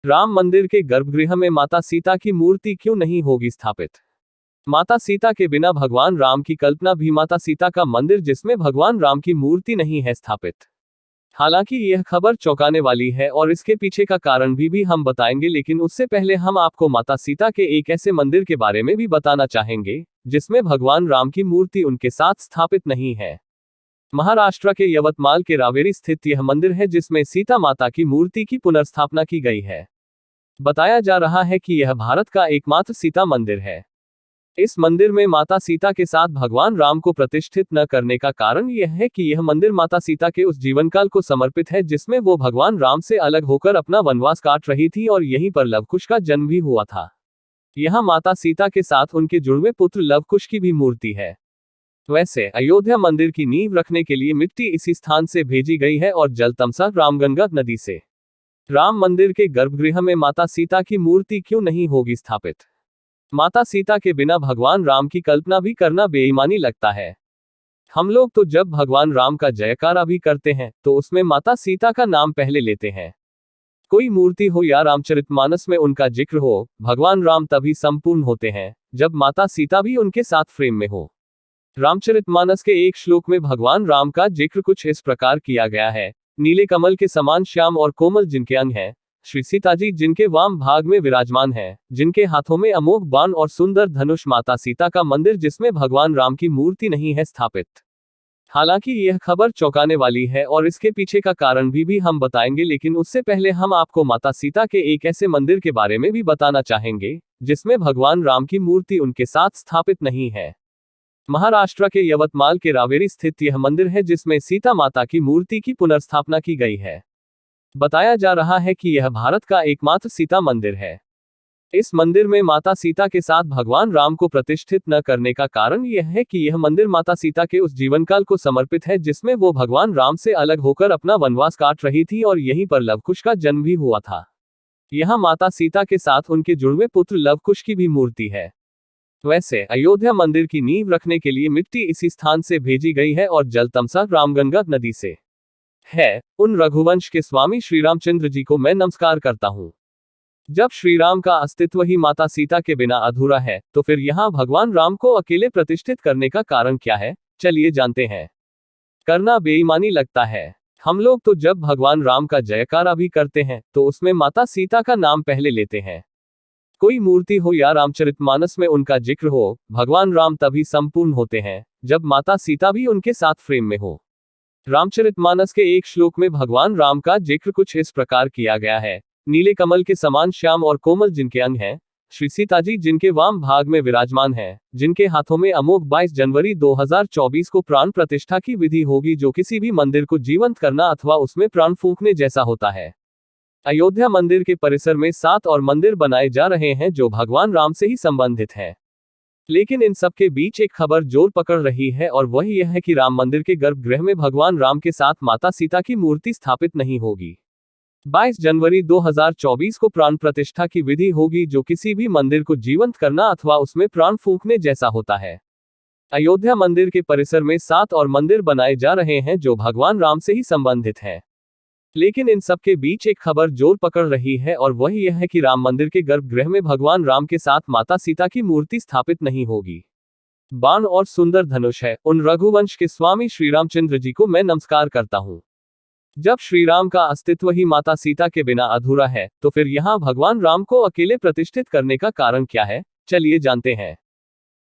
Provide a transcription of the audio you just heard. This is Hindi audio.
राम मंदिर के गर्भगृह में माता सीता की मूर्ति क्यों नहीं होगी स्थापित? माता सीता के बिना भगवान राम की कल्पना भी। माता सीता का मंदिर जिसमें भगवान राम की मूर्ति नहीं है स्थापित। हालांकि यह खबर चौंकाने वाली है और इसके पीछे का कारण भी हम बताएंगे, लेकिन उससे पहले हम आपको माता सीता के एक ऐसे मंदिर के बारे में भी बताना चाहेंगे जिसमें भगवान राम की मूर्ति उनके साथ स्थापित नहीं है। महाराष्ट्र के यवतमाल के रावेरी स्थित यह मंदिर है जिसमें सीता माता की मूर्ति की पुनर्स्थापना की गई है। बताया जा रहा है कि यह भारत का एकमात्र सीता मंदिर है। इस मंदिर में माता सीता के साथ भगवान राम को प्रतिष्ठित न करने का कारण यह है कि यह मंदिर माता सीता के उस जीवनकाल को समर्पित है जिसमें वो भगवान राम से अलग होकर अपना वनवास काट रही थी और यहीं पर लवकुश का जन्म भी हुआ था। यहाँ माता सीता के साथ उनके जुड़वे पुत्र लवकुश की भी मूर्ति है। वैसे अयोध्या मंदिर की नींव रखने के लिए मिट्टी इसी स्थान से भेजी गई है और जल तमसा रामगंगा नदी से। राम मंदिर के गर्भगृह में माता सीता की मूर्ति क्यों नहीं होगी स्थापित? माता सीता के बिना भगवान राम की कल्पना भी करना बेईमानी लगता है। हम लोग तो जब भगवान राम का जयकारा भी करते हैं तो उसमें माता सीता का नाम पहले लेते हैं। कोई मूर्ति हो या रामचरितमानस में उनका जिक्र हो, भगवान राम तभी संपूर्ण होते हैं जब माता सीता भी उनके साथ फ्रेम में हो। रामचरितमानस के एक श्लोक में भगवान राम का जिक्र कुछ इस प्रकार किया गया है। नीले कमल के समान श्याम और कोमल जिनके अंग हैं, श्री सीता जी जिनके वाम भाग में विराजमान हैं, जिनके हाथों में अमोघ बाण और सुंदर धनुष। माता सीता का मंदिर जिसमें भगवान राम की मूर्ति नहीं है स्थापित। हालांकि यह खबर चौंकाने वाली है और इसके पीछे का कारण भी हम बताएंगे, लेकिन उससे पहले हम आपको माता सीता के एक ऐसे मंदिर के बारे में भी बताना चाहेंगे जिसमें भगवान राम की मूर्ति उनके साथ स्थापित नहीं है। महाराष्ट्र के यवतमाल के रावेरी स्थित यह मंदिर है जिसमें सीता माता की मूर्ति की पुनर्स्थापना की गई है। बताया जा रहा है कि यह भारत का एकमात्र सीता मंदिर है। इस मंदिर में माता सीता के साथ भगवान राम को प्रतिष्ठित न करने का कारण यह है कि यह मंदिर माता सीता के उस जीवनकाल को समर्पित है जिसमें वो भगवान राम से अलग होकर अपना वनवास काट रही थी और यहीं पर लवकुश का जन्म भी हुआ था। यहाँ माता सीता के साथ उनके जुड़वे पुत्र लवकुश की भी मूर्ति है। वैसे अयोध्या मंदिर की नींव रखने के लिए मिट्टी इसी स्थान से भेजी गई है और जल तमसा रामगंगा नदी से है। उन रघुवंश के स्वामी श्री रामचंद्र जी को मैं नमस्कार करता हूँ। जब श्री राम का अस्तित्व ही माता सीता के बिना अधूरा है तो फिर यहाँ भगवान राम को अकेले प्रतिष्ठित करने का कारण क्या है? चलिए जानते हैं। करना बेईमानी लगता है। हम लोग तो जब भगवान राम का जयकारा भी करते हैं तो उसमें माता सीता का नाम पहले लेते हैं। कोई मूर्ति हो या रामचरितमानस में उनका जिक्र हो, भगवान राम तभी संपूर्ण होते हैं जब माता सीता भी उनके साथ फ्रेम में हो। रामचरितमानस के एक श्लोक में भगवान राम का जिक्र कुछ इस प्रकार किया गया है। नीले कमल के समान श्याम और कोमल जिनके अंग हैं, श्री सीता जी जिनके वाम भाग में विराजमान हैं, जिनके हाथों में अमोघ 22 जनवरी 2024 को प्राण प्रतिष्ठा की विधि होगी जो किसी भी मंदिर को जीवंत करना अथवा उसमें प्राण फूंकने जैसा होता है। अयोध्या मंदिर के परिसर में 7 और मंदिर बनाए जा रहे हैं जो भगवान राम से ही संबंधित हैं। लेकिन इन सब के बीच एक खबर जोर पकड़ रही है और वह यह है कि राम मंदिर के गर्भगृह में भगवान राम के साथ माता सीता की मूर्ति स्थापित नहीं होगी। 22 जनवरी 2024 को प्राण प्रतिष्ठा की विधि होगी जो किसी भी मंदिर को जीवंत करना अथवा उसमें प्राण फूंकने जैसा होता है। अयोध्या मंदिर के परिसर में 7 और मंदिर बनाए जा रहे हैं जो भगवान राम से ही संबंधित हैं। लेकिन इन सब के बीच एक खबर जोर पकड़ रही है और वह यह है कि राम मंदिर के गर्भगृह में भगवान राम के साथ माता सीता की मूर्ति स्थापित नहीं होगी। बाण और सुंदर धनुष है। उन रघुवंश के स्वामी श्री रामचंद्र जी को मैं नमस्कार करता हूँ। जब श्री राम का अस्तित्व ही माता सीता के बिना अधूरा है तो फिर यहाँ भगवान राम को अकेले प्रतिष्ठित करने का कारण क्या है? चलिए जानते हैं।